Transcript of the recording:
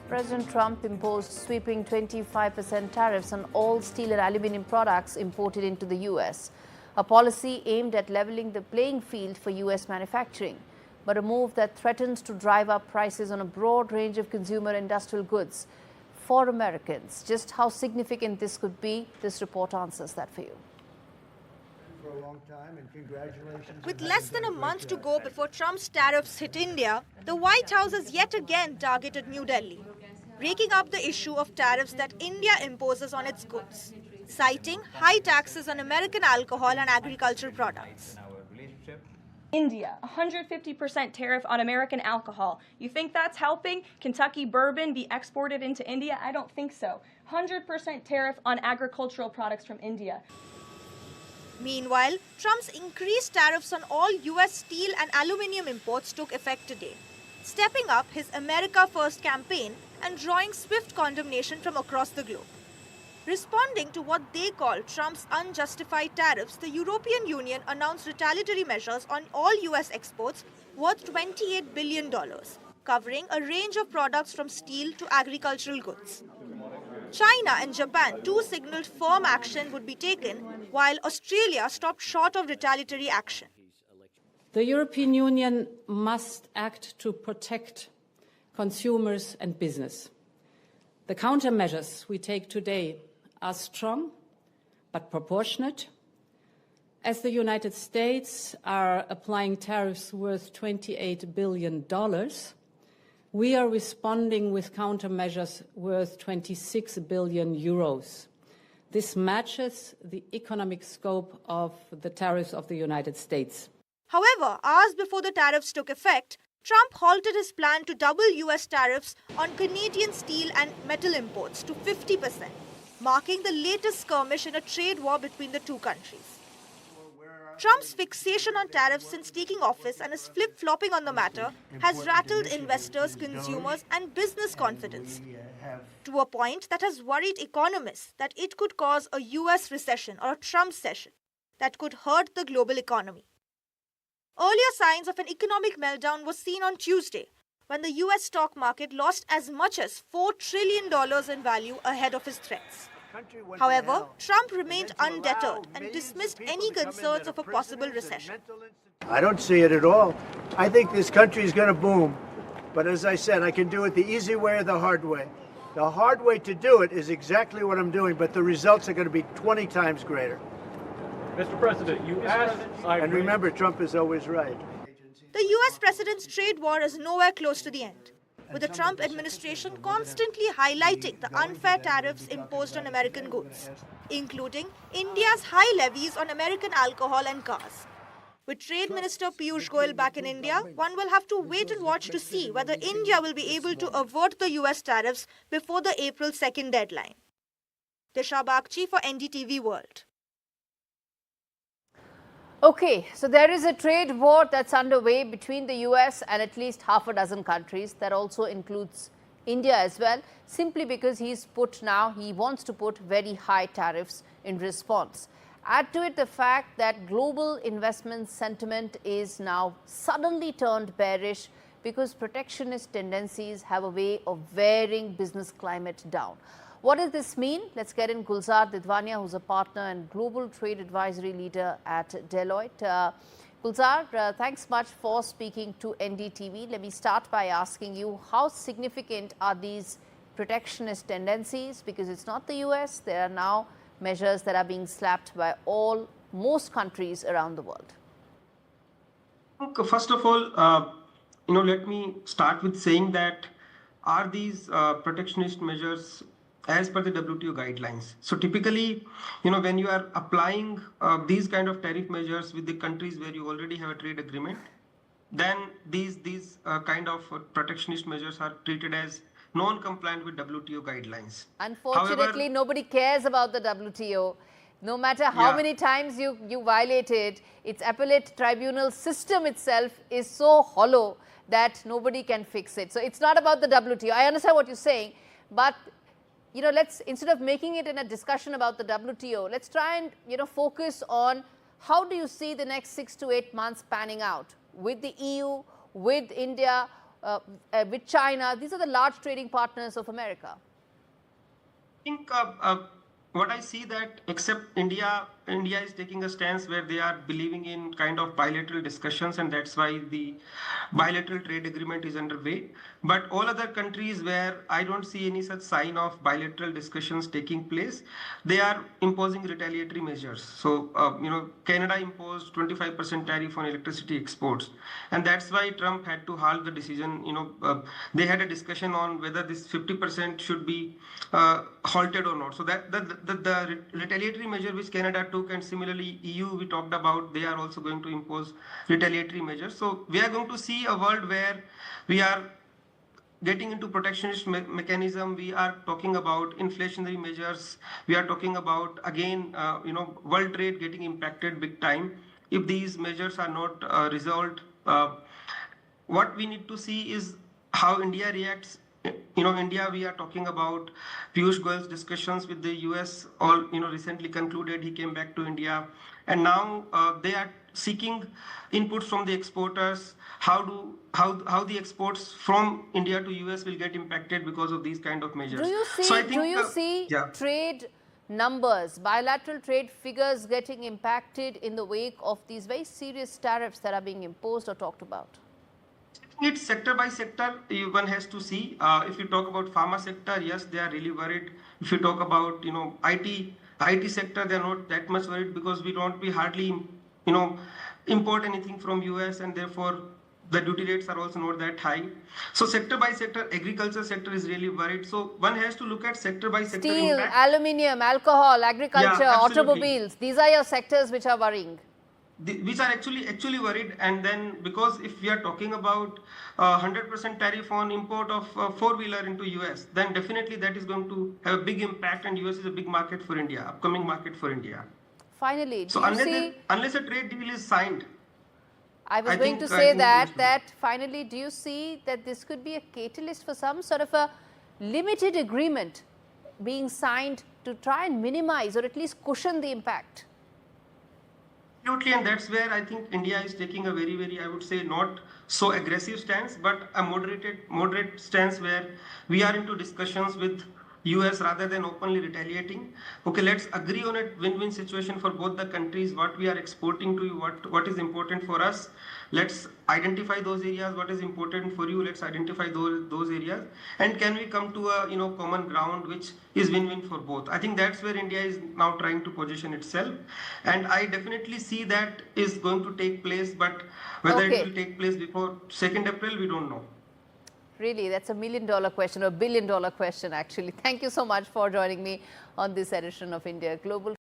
President Trump imposed sweeping 25% tariffs on all steel and aluminium products imported into the U.S., a policy aimed at leveling the playing field for U.S. manufacturing, but a move that threatens to drive up prices on a broad range of consumer industrial goods for Americans. Just how significant this could be, this report answers that for you. For a long time, and congratulations. With less than a month to go before Trump's tariffs hit India, the White House has yet again targeted New Delhi, breaking up the issue of tariffs that India imposes on its goods, citing high taxes on American alcohol and agricultural products. India, 150% tariff on American alcohol. You think that's helping Kentucky bourbon be exported into India? I don't think so. 100% tariff on agricultural products from India. Meanwhile, Trump's increased tariffs on all U.S. steel and aluminium imports took effect today, stepping up his America First campaign and drawing swift condemnation from across the globe. Responding to what they call Trump's unjustified tariffs, the European Union announced retaliatory measures on all U.S. exports worth $28 billion, covering a range of products from steel to agricultural goods. China and Japan too signaled firm action would be taken, while Australia stopped short of retaliatory action. The European Union must act to protect consumers and business. The countermeasures we take today are strong but proportionate. As the United States are applying tariffs worth $28 billion, we are responding with countermeasures worth 26 billion euros. This matches the economic scope of the tariffs of the United States. However, hours before the tariffs took effect, Trump halted his plan to double U.S. tariffs on Canadian steel and metal imports to 50%, marking the latest skirmish in a trade war between the two countries. Trump's fixation on tariffs since taking office and his flip-flopping on the matter has rattled investors, consumers, and business confidence to a point that has worried economists that it could cause a U.S. recession or a Trump recession that could hurt the global economy. Earlier signs of an economic meltdown were seen on Tuesday, when the U.S. stock market lost as much as $4 trillion in value ahead of his threats. However, Trump remained undeterred and dismissed any concerns of a possible recession. I don't see it at all. I think this country is going to boom. But as I said, I can do it the easy way or the hard way. The hard way to do it is exactly what I'm doing, but the results are going to be 20 times greater. Mr. President, you asked... And remember, Trump is always right. The U.S. president's trade war is nowhere close to the end, with the Trump administration constantly highlighting the unfair tariffs imposed on American goods, including India's high levies on American alcohol and cars. With Trade Minister Piyush Goyal back in India, one will have to wait and watch to see whether India will be able to avert the U.S. tariffs before the April 2nd deadline. Disha Bagchi for NDTV World. Okay, so there is a trade war that's underway between the US and at least half a dozen countries. That also includes India as well, simply because he wants to put very high tariffs in response. Add to it the fact that global investment sentiment is now suddenly turned bearish because protectionist tendencies have a way of wearing business climate down. What does this mean? Let's get in Gulzar Didwania, who's a partner and global trade advisory leader at Deloitte. Gulzar, thanks much for speaking to NDTV. Let me start by asking you, how significant are these protectionist tendencies? Because it's not the US, there are now measures that are being slapped by most countries around the world. First of all, let me start with saying that are these protectionist measures as per the WTO guidelines? So typically, when you are applying these kind of tariff measures with the countries where you already have a trade agreement, then these kind of protectionist measures are treated as non-compliant with WTO guidelines. Unfortunately, nobody cares about the WTO. No matter how many times you violate it, its appellate tribunal system itself is so hollow that nobody can fix it. So it's not about the WTO. I understand what you're saying, but let's, instead of making it in a discussion about the WTO, let's try and, focus on how do you see the next 6 to 8 months panning out with the EU, with India, with China. These are the large trading partners of America. I think what I see that except India is taking a stance where they are believing in kind of bilateral discussions, and that's why the bilateral trade agreement is underway. But all other countries where I don't see any such sign of bilateral discussions taking place, they are imposing retaliatory measures. So, Canada imposed 25% tariff on electricity exports, and that's why Trump had to halt the decision. They had a discussion on whether this 50% should be halted or not. So that the retaliatory measure which Canada took, and similarly EU we talked about, they are also going to impose retaliatory measures. So we are going to see a world where we are getting into protectionist mechanism. We are talking about inflationary measures. We are talking about, again, world trade getting impacted big time if these measures are not resolved. What we need to see is how India reacts. India, we are talking about Piyush Goyal's discussions with the US, all, recently concluded. He came back to India, and now they are seeking inputs from the exporters. How the exports from India to US will get impacted because of these kind of measures. Do you see, so trade numbers, bilateral trade figures getting impacted in the wake of these very serious tariffs that are being imposed or talked about? It's sector by sector, one has to see. If you talk about pharma sector, yes, they are really worried. If you talk about, IT sector, they're not that much worried because we hardly, import anything from US, and therefore the duty rates are also not that high. So sector by sector, agriculture sector is really worried. So one has to look at sector by sector. Steel, impact. aluminium, alcohol, agriculture, Yeah, automobiles. These are your sectors which are worrying. Which are actually worried. And then, because if we are talking about 100% tariff on import of four-wheeler into US, then definitely that is going to have a big impact, and US is a big market for India, upcoming market for India. Finally, so unless a trade deal is signed, I was going to say that finally, do you see that this could be a catalyst for some sort of a limited agreement being signed to try and minimize or at least cushion the impact? Absolutely, and that's where I think India is taking a very, very, I would say, not so aggressive stance, but a moderate stance where we are into discussions with US rather than openly retaliating. Okay, let's agree on a win-win situation for both the countries. What we are exporting to you, what is important for us. Let's identify those areas. What is important for you? Let's identify those areas. And can we come to a common ground which is win-win for both? I think that's where India is now trying to position itself, and I definitely see that is going to take place. But whether it will take place before 2nd April, we don't know. Really, that's $1 million question, or $1 billion question actually. Thank you so much for joining me on this edition of India Global.